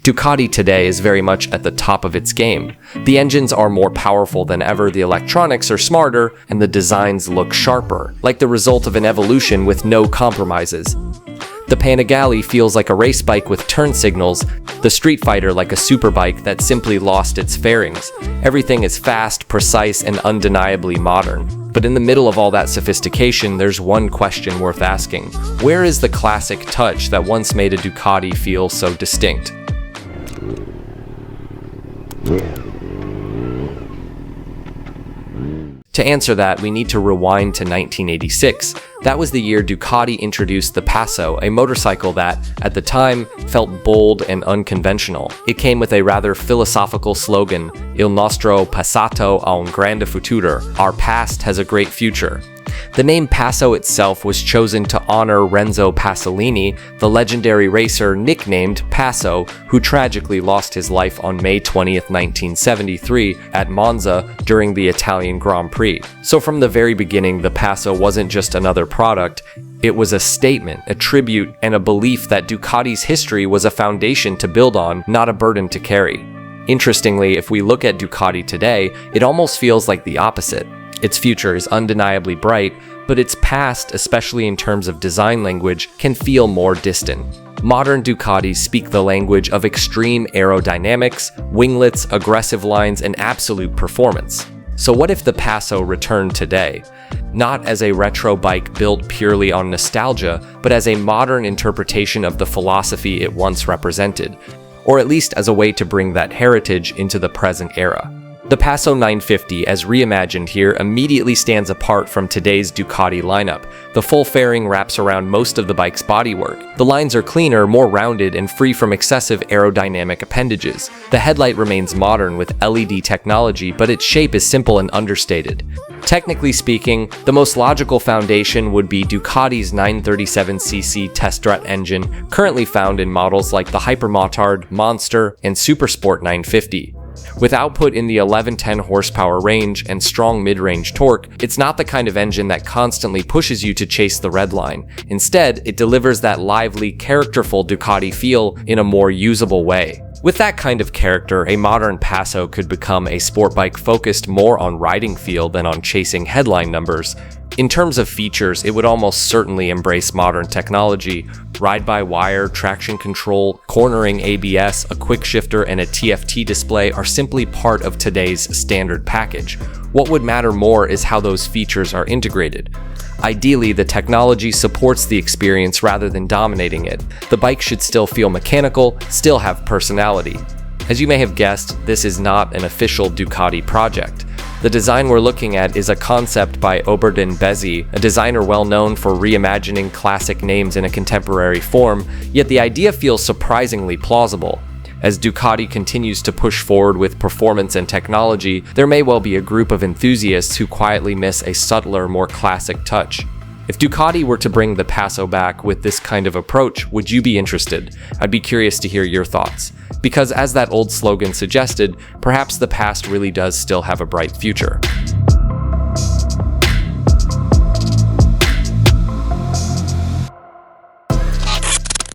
Ducati today is very much at the top of its game. The engines are more powerful than ever, the electronics are smarter, and the designs look sharper, like the result of an evolution with no compromises. The Panigale feels like a race bike with turn signals, the Streetfighter like a superbike that simply lost its fairings. Everything is fast, precise, and undeniably modern. But in the middle of all that sophistication, there's one question worth asking. Where is the classic touch that once made a Ducati feel so distinct? To answer that, we need to rewind to 1986. That was the year Ducati introduced the Paso, a motorcycle that, at the time, felt bold and unconventional. It came with a rather philosophical slogan, Il nostro passato ha un grande futuro, our past has a great future. The name Paso itself was chosen to honor Renzo Pasolini, the legendary racer nicknamed Paso, who tragically lost his life on May 20th, 1973 at Monza during the Italian Grand Prix. So from the very beginning, the Paso wasn't just another product, it was a statement, a tribute, and a belief that Ducati's history was a foundation to build on, not a burden to carry. Interestingly, if we look at Ducati today, it almost feels like the opposite. Its future is undeniably bright, but its past, especially in terms of design language, can feel more distant. Modern Ducatis speak the language of extreme aerodynamics, winglets, aggressive lines, and absolute performance. So what if the Paso returned today? Not as a retro bike built purely on nostalgia, but as a modern interpretation of the philosophy it once represented, or at least as a way to bring that heritage into the present era. The Paso 950, as reimagined here, immediately stands apart from today's Ducati lineup. The full fairing wraps around most of the bike's bodywork. The lines are cleaner, more rounded, and free from excessive aerodynamic appendages. The headlight remains modern with LED technology, but its shape is simple and understated. Technically speaking, the most logical foundation would be Ducati's 937cc Testastretta engine, currently found in models like the Hypermotard, Monster, and Supersport 950. With output in the 1110 horsepower range and strong mid-range torque, it's not the kind of engine that constantly pushes you to chase the red line. Instead, it delivers that lively, characterful Ducati feel in a more usable way. With that kind of character, a modern Paso could become a sport bike focused more on riding feel than on chasing headline numbers. In terms of features, it would almost certainly embrace modern technology. Ride-by-wire, traction control, cornering ABS, a quick shifter, and a TFT display are simply part of today's standard package. What would matter more is how those features are integrated. Ideally, the technology supports the experience rather than dominating it. The bike should still feel mechanical, still have personality. As you may have guessed, this is not an official Ducati project. The design we're looking at is a concept by Oberdan Bezi, a designer well known for reimagining classic names in a contemporary form, yet the idea feels surprisingly plausible. As Ducati continues to push forward with performance and technology, there may well be a group of enthusiasts who quietly miss a subtler, more classic touch. If Ducati were to bring the Paso back with this kind of approach, would you be interested? I'd be curious to hear your thoughts. Because as that old slogan suggested, perhaps the past really does still have a bright future.